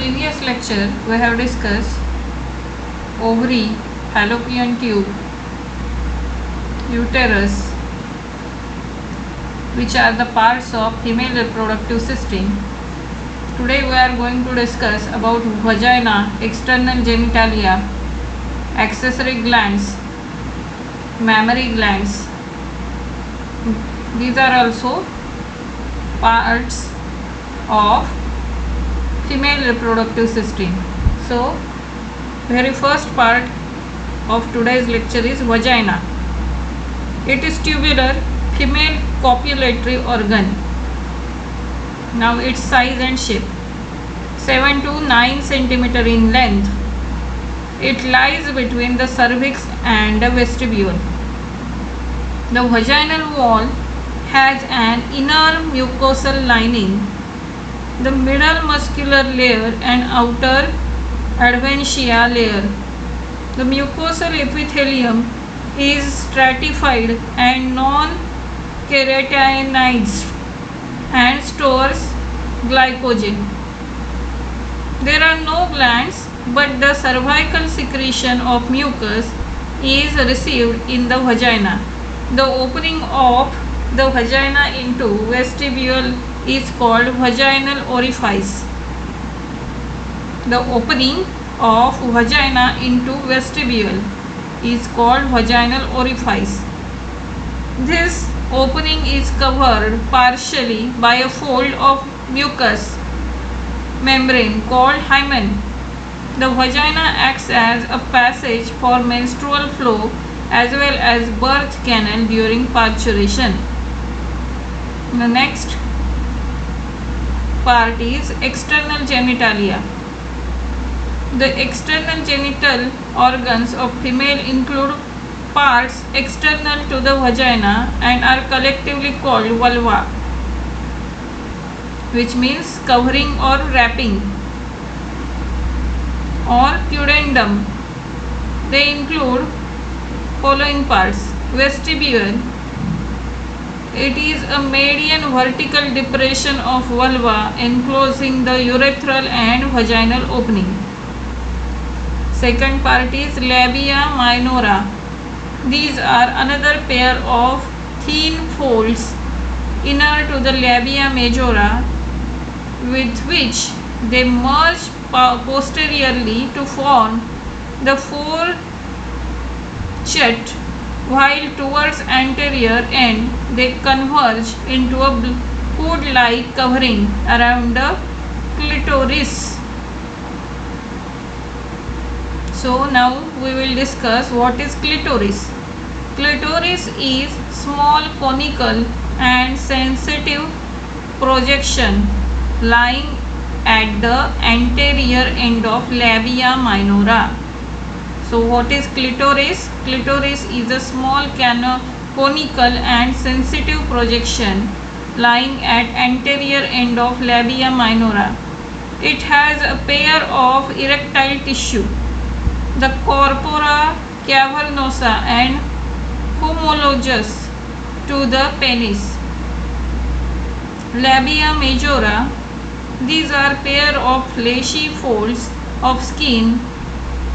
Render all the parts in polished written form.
previous lecture we have discussed ovary, fallopian tube, uterus, which are the parts of female reproductive system. Today we are going to discuss about vagina, external genitalia, accessory glands, mammary glands. These are also parts of female reproductive system. So very first part of today's lecture is vagina. It is tubular female copulatory organ. Now its size and shape: 7 to 9 centimeter in length. It lies between the cervix and the vestibule. The vaginal wall has an inner mucosal lining, the middle muscular layer and outer adventitia layer. The mucosal epithelium is stratified and non-keratinized and stores glycogen. There are no glands, but the cervical secretion of mucus is received in the vagina. The opening of the vagina into vestibule is called vaginal orifice. The opening of vagina into vestibule is called vaginal orifice. This opening is covered partially by a fold of mucous membrane called hymen. The vagina acts as a passage for menstrual flow as well as birth canal during parturition. The next part is external genitalia. The external genital organs of female include parts external to the vagina and are collectively called vulva, which means covering or wrapping, or pudendum. They include following parts: vestibule. It is a median vertical depression of vulva enclosing the urethral and vaginal opening. Second part is labia minora. These are another pair of thin folds inner to the labia majora, with which they merge posteriorly to form the fourchette, while towards anterior end they converge into a hood-like covering around the clitoris. So now we will discuss what is clitoris. Clitoris is small conical and sensitive projection lying at the anterior end of labia minora. So what is clitoris? Clitoris is a small conical and sensitive projection lying at anterior end of labia minora. It has a pair of erectile tissue, the corpora cavernosa, and homologous to the penis. Labia majora. These are pair of fleshy folds of skin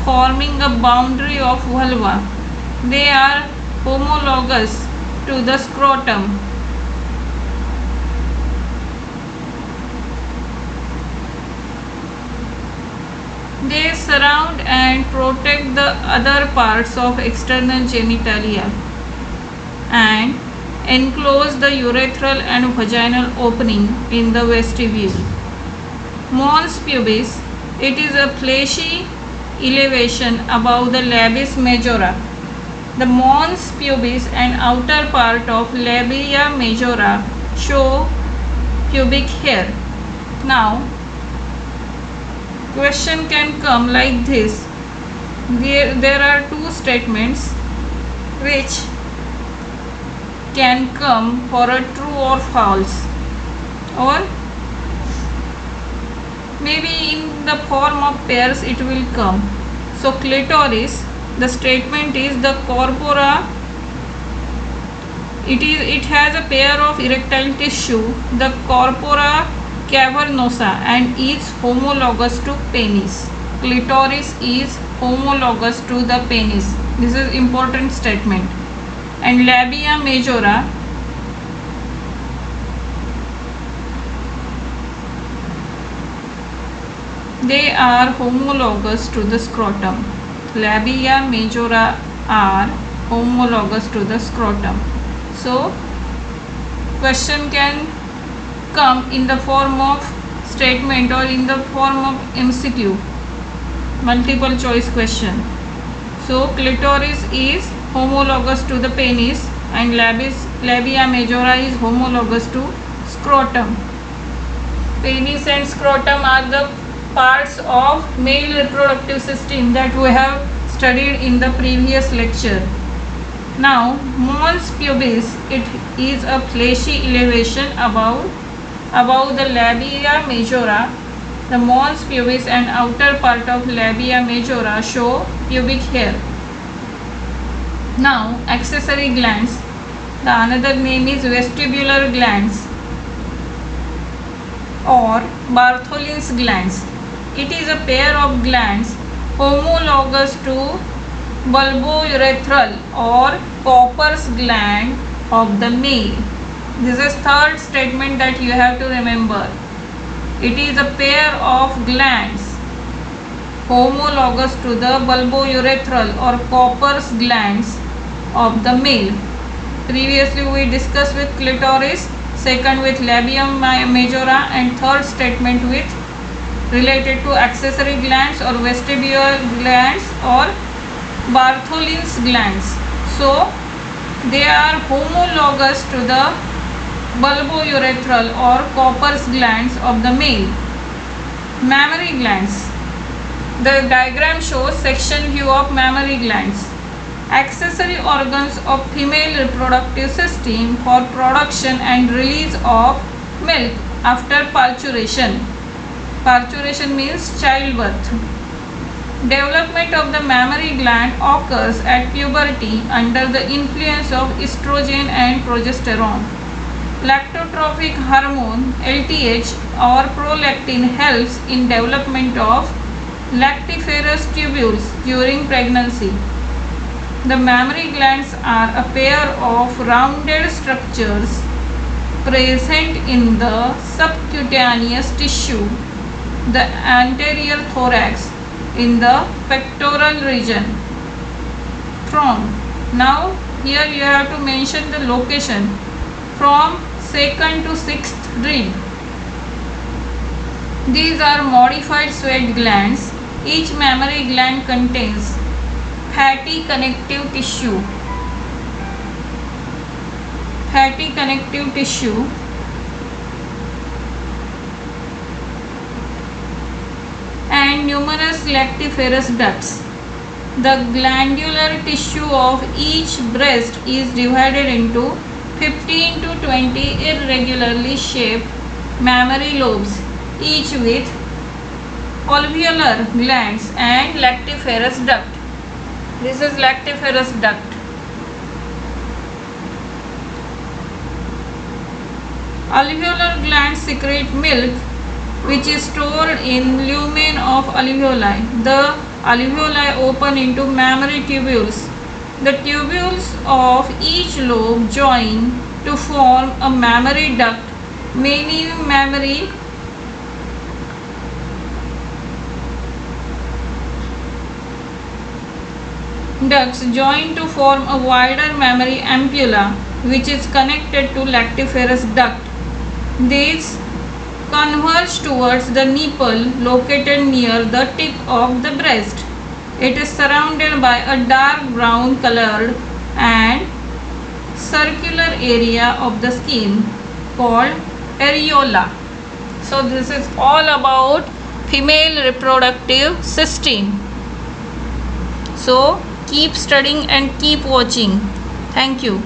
forming a boundary of vulva. They are homologous to the scrotum. They surround and protect the other parts of external genitalia and enclose the urethral and vaginal opening in the vestibule. Mons pubis. It is a fleshy elevation above the labis majora. The mons pubis and outer part of labia majora show pubic hair. Now, question can come like this. There are two statements which can come for a true or false, or maybe in the form of pairs it will come. So clitoris, the statement is the corpora. It has a pair of erectile tissue, the corpora cavernosa and is homologous to penis. Clitoris is homologous to the penis. This is important statement. And labia majora they are homologous to the scrotum. Labia majora are homologous to the scrotum. So question can come in the form of statement or in the form of MCQ, multiple choice question. So clitoris is homologous to the penis and labia majora is homologous to scrotum. Penis and scrotum are the parts of male reproductive system that we have studied in the previous lecture. Now mons pubis, it is a fleshy elevation above the labia majora. The mons pubis and outer part of labia majora show pubic hair. Now accessory glands, the another name is vestibular glands or Bartholin's glands. It is a pair of glands homologous to bulbourethral or Cooper's gland of the male. This is third statement that you have to remember. It is a pair of glands homologous to the bulbourethral or Cooper's glands of the male. Previously we discussed with clitoris, second with labia majora, and third statement with related to accessory glands or vestibular glands or Bartholin's glands. So they are homologous to the bulbourethral or Cooper's glands of the male. Mammary glands. The diagram shows section view of mammary glands. Accessory organs of female reproductive system for production and release of milk after parturition. Parturition means childbirth. Development of the mammary gland occurs at puberty under the influence of estrogen and progesterone. Lactotrophic hormone LTH or prolactin helps in development of lactiferous tubules during pregnancy. The mammary glands are a pair of rounded structures present in the subcutaneous tissue, the anterior thorax, in the pectoral region. From now here you have to mention the location from 2nd to 6th rib. These are modified sweat glands. Each mammary gland contains fatty connective tissue. And numerous lactiferous ducts. The glandular tissue of each breast is divided into 15 to 20 irregularly shaped mammary lobes, each with alveolar glands and lactiferous duct. This is lactiferous duct. Alveolar glands secrete milk which is stored in lumen of alveoli. The alveoli open into mammary tubules. The tubules of each lobe join to form a mammary duct. Many mammary ducts join to form a wider mammary ampulla which is connected to lactiferous duct. These converge towards the nipple located near the tip of the breast. It is surrounded by a dark brown colored and circular area of the skin called areola. So this is all about female reproductive system. So keep studying and keep watching. Thank you.